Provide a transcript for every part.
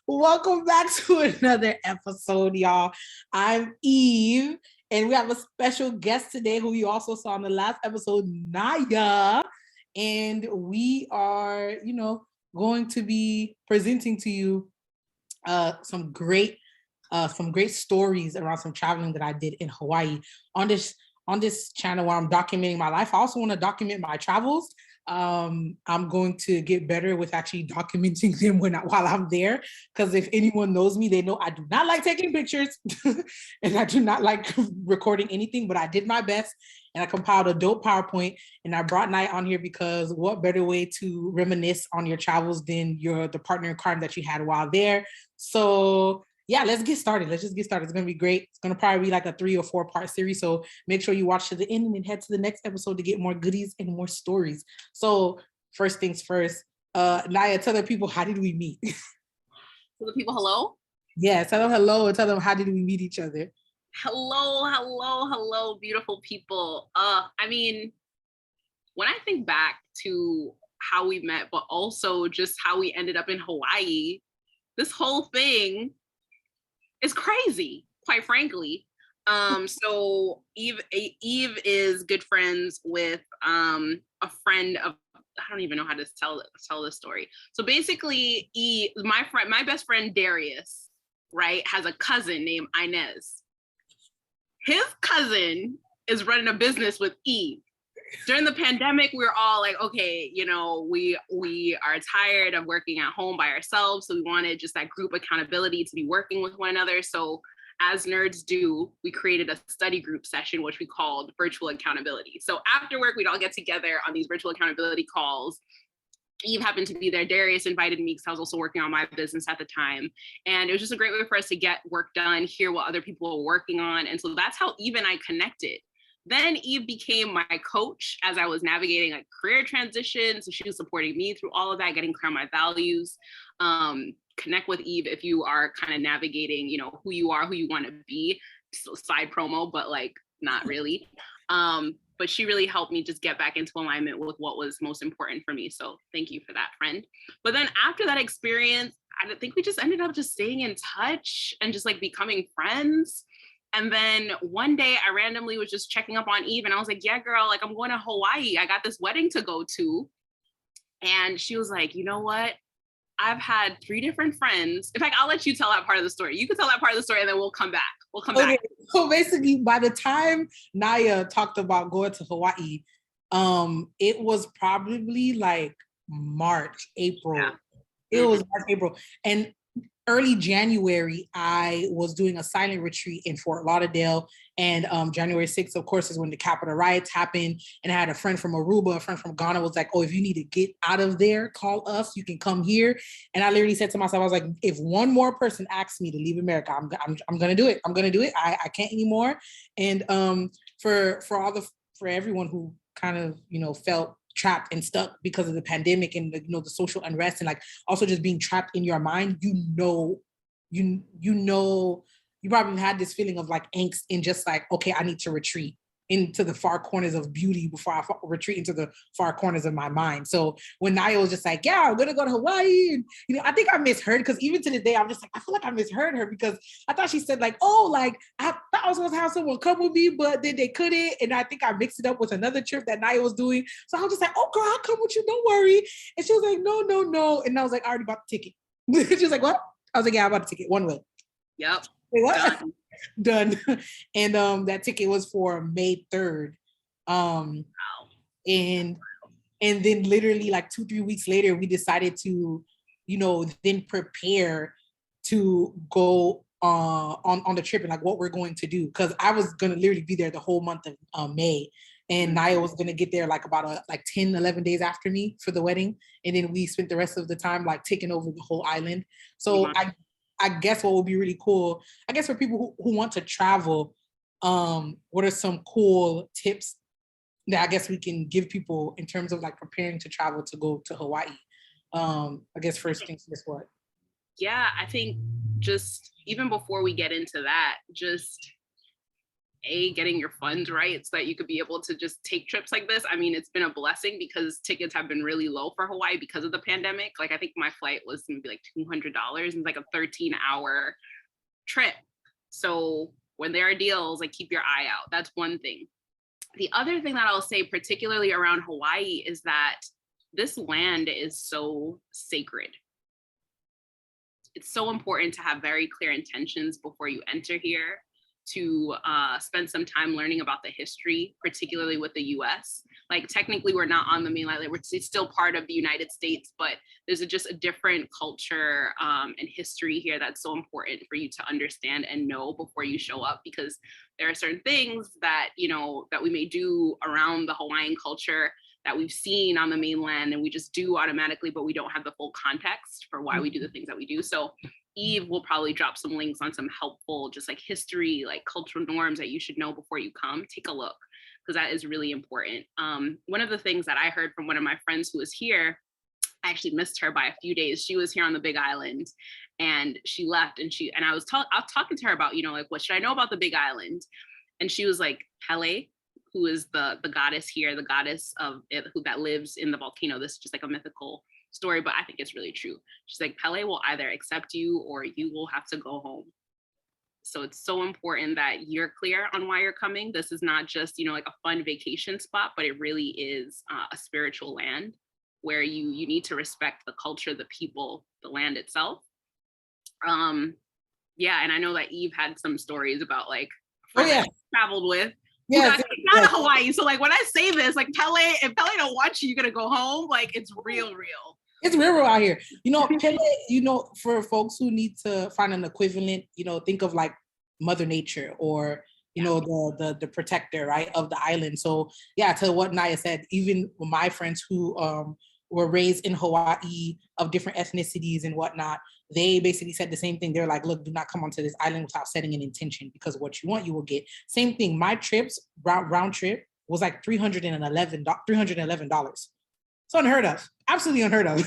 Welcome back to another episode, y'all. I'm Eve, and we have a special guest today who you also saw in the last episode, Nya. And we are, going to be presenting to you some great stories around some traveling that I did in Hawaii on this channel where I'm documenting my life. I also want to document my travels. I'm going to get better with actually documenting them while I'm there, because if anyone knows me, they know I do not like taking pictures and I do not like recording anything, but I did my best and I compiled a dope PowerPoint, and I brought Nya on here because what better way to reminisce on your travels than the partner in crime that you had while there. So yeah, let's get started. Let's just get started. It's going to be great. It's going to probably be like a 3 or 4 part series. So make sure you watch to the end and then head to the next episode to get more goodies and more stories. So first things first, Nya, tell the people, how did we meet? Tell the people hello? Yeah, tell them hello and tell them how did we meet each other? Hello, beautiful people. I mean, when I think back to how we met, but also just how we ended up in Hawaii, this whole thing is crazy, quite frankly. So Eve is good friends with a friend of, I don't even know how to tell this story. So basically, my best friend Darius, right, has a cousin named Inez. His cousin is running a business with Eve. During the pandemic, we were all like, okay, we are tired of working at home by ourselves. So we wanted just that group accountability to be working with one another. So as nerds do, we created a study group session, which we called virtual accountability. So after work, we'd all get together on these virtual accountability calls. Eve happened to be there. Darius invited me because I was also working on my business at the time. And it was just a great way for us to get work done, hear what other people were working on. And so that's how Eve and I connected. Then Eve became my coach as I was navigating a career transition. So she was supporting me through all of that, getting clear on my values. Connect with Eve if you are kind of navigating, who you are, who you want to be. So side promo, but like not really. But she really helped me just get back into alignment with what was most important for me. So thank you for that, friend. But then after that experience, I think we just ended up just staying in touch and just like becoming friends. And then one day I randomly was just checking up on Eve and I was like, yeah, girl, like I'm going to Hawaii. I got this wedding to go to. And she was like, you know what? I've had 3 different friends. In fact, I'll let you tell that part of the story. You can tell that part of the story and then we'll come back. Back. So basically by the time Nya talked about going to Hawaii, it was probably like March, April. Yeah. It was March, April. And early January, I was doing a silent retreat in Fort Lauderdale. And January 6th, of course, is when the Capitol riots happened. And I had a friend from Aruba, a friend from Ghana was like, oh, if you need to get out of there, call us. You can come here. And I literally said to myself, I was like, if one more person asks me to leave America, I'm going to do it. I'm going to do it. I can't anymore. And for everyone who kind of, felt trapped and stuck because of the pandemic and the social unrest and like also just being trapped in your mind, you probably had this feeling of like angst and just like, okay, I need to retreat into the far corners of beauty before I retreat into the far corners of my mind. So when Nya was just like, yeah, I'm gonna go to Hawaii, and I think I misheard, because even to this day I'm just like, I feel like I misheard her, because I thought she said like, oh, like I thought I was supposed to have someone come with me, but then they couldn't, and I think I mixed it up with another trip that Nya was doing. So I was just like, oh girl, I'll come with you, don't worry. And she was like, no, and I was like, I already bought the ticket. She was like, what? I was like, yeah, I bought the ticket one way. Yep. Wait, what? Done. And that ticket was for May 3rd. Wow. And then literally like 2-3 weeks later, we decided to, then prepare to go on the trip and like what we're going to do. Because I was going to literally be there the whole month of May. and Nya was gonna get there like about 10, 11 days after me for the wedding. And then we spent the rest of the time like taking over the whole island. So I guess what would be really cool, I guess for people who want to travel, what are some cool tips that I guess we can give people in terms of like preparing to travel to go to Hawaii? I guess first things first, what? Yeah, I think just even before we get into that, just getting your funds right so that you could be able to just take trips like this. I mean, it's been a blessing because tickets have been really low for Hawaii because of the pandemic. Like I think my flight was maybe like $200 and like a 13-hour trip. So when there are deals, like keep your eye out. That's one thing. The other thing that I'll say, particularly around Hawaii, is that this land is so sacred. It's so important to have very clear intentions before you enter here, to spend some time learning about the history, particularly with the US. Like technically we're not on the mainland, we're still part of the United States, but there's just a different culture and history here that's so important for you to understand and know before you show up, because there are certain things that, you know, that we may do around the Hawaiian culture that we've seen on the mainland and we just do automatically, but we don't have the full context for why we do the things that we do. So Eve will probably drop some links on some helpful, just like history, like cultural norms that you should know before you come. Take a look, because that is really important. One of the things that I heard from one of my friends who was here, I actually missed her by a few days. She was here on the Big Island and she left, and I was talking to her about, you know, like, what should I know about the Big Island? And she was like, Pele, who is the goddess here, the goddess of it, who that lives in the volcano. This is just like a mythical story, but I think it's really true. She's like, Pele will either accept you or you will have to go home. So it's so important that you're clear on why you're coming. This is not just, you know, like a fun vacation spot, but it really is a spiritual land where you need to respect the culture, the people, the land itself. Yeah, and I know that Eve had some stories about like friends traveled with. Yeah, it's not Hawaii. So like when I say this, like Pele, if Pele don't want you, you're gonna go home. Like it's real. It's real out here. You know, Pele, you know, for folks who need to find an equivalent, you know, think of like Mother Nature or, you know, the protector, right, of the island. So yeah, to what Nya said, even my friends who were raised in Hawaii of different ethnicities and whatnot, they basically said the same thing. They're like, look, do not come onto this island without setting an intention, because what you want, you will get. Same thing. My trips, round trip, was like $311. It's unheard of. Absolutely unheard of.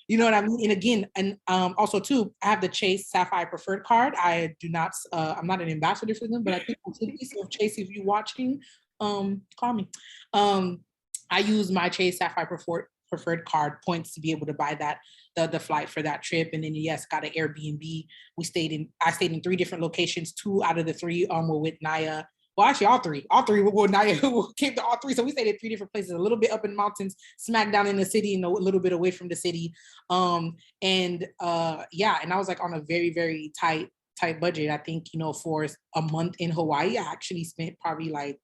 You know what I mean? And again, and also too, I have the Chase Sapphire Preferred card. I do not, I'm not an ambassador for them, but I think so Chase, if you're watching, call me. I use my Chase Sapphire Preferred card points to be able to buy that the flight for that trip. And then yes, got an Airbnb. I stayed in 3 different locations. 2 out of the 3 were with Nya. Well, actually, all three were Nya came to all 3. So we stayed at 3 different places, a little bit up in the mountains, smack down in the city, and a little bit away from the city. And I was like on a very, very tight budget. I think, you know, for a month in Hawaii, I actually spent probably like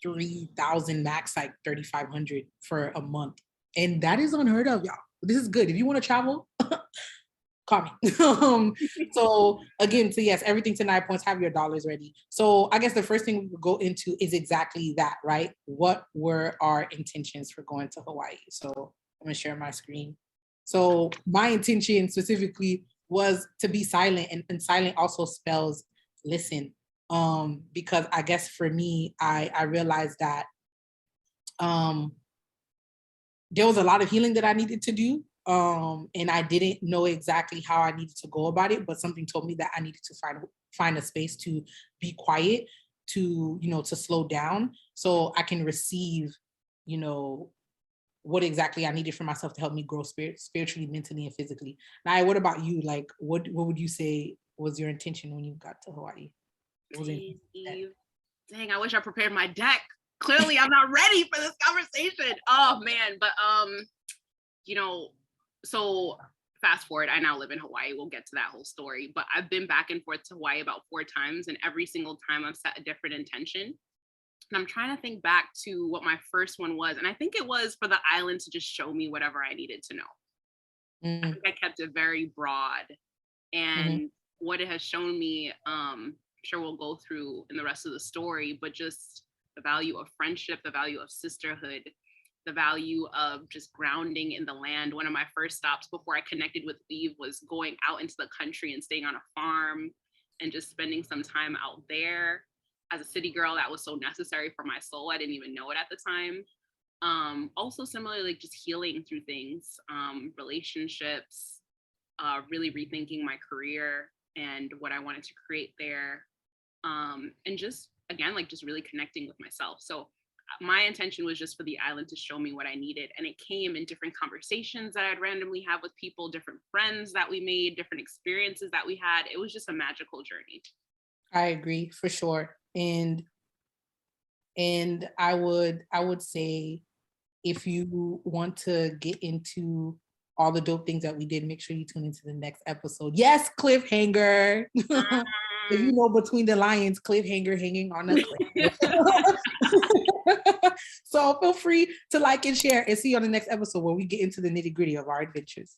3,000 max, like 3,500 for a month. And that is unheard of, y'all. This is good. If you want to travel, call me. So again, so yes, everything to 9 points, have your dollars ready. So I guess the first thing we would go into is exactly that, right? What were our intentions for going to Hawaii? So I'm gonna share my screen. So my intention specifically was to be silent, and silent also spells listen. Because I guess for me, I realized that there was a lot of healing that I needed to do. And I didn't know exactly how I needed to go about it, but something told me that I needed to find a space to be quiet, to, you know, to slow down so I can receive, you know, what exactly I needed for myself to help me grow spiritually, mentally, and physically. Now, what about you? Like, what would you say was your intention when you got to Hawaii? Dang, I wish I prepared my deck. Clearly, I'm not ready for this conversation. Oh man, but you know, so fast forward, I now live in Hawaii. We'll get to that whole story, but I've been back and forth to Hawaii about 4 times, and every single time I've set a different intention. And I'm trying to think back to what my first one was, and I think it was for the island to just show me whatever I needed to know. I think I kept it very broad, and what it has shown me, I'm sure we'll go through in the rest of the story, but just the value of friendship, the value of sisterhood, the value of just grounding in the land. One of my first stops before I connected with weave was going out into the country and staying on a farm and just spending some time out there. As a city girl, that was so necessary for my soul. I didn't even know it at the time. Also similarly, like just healing through things, relationships, really rethinking my career and what I wanted to create there. And just, again, like just really connecting with myself. So my intention was just for the island to show me what I needed. And it came in different conversations that I'd randomly have with people, different friends that we made, different experiences that we had. It was just a magical journey. I agree for sure. And I would say, if you want to get into all the dope things that we did, make sure you tune into the next episode. Yes, cliffhanger. If you know, between the lions, cliffhanger hanging on a cliff. So feel free to like and share, and see you on the next episode where we get into the nitty-gritty of our adventures.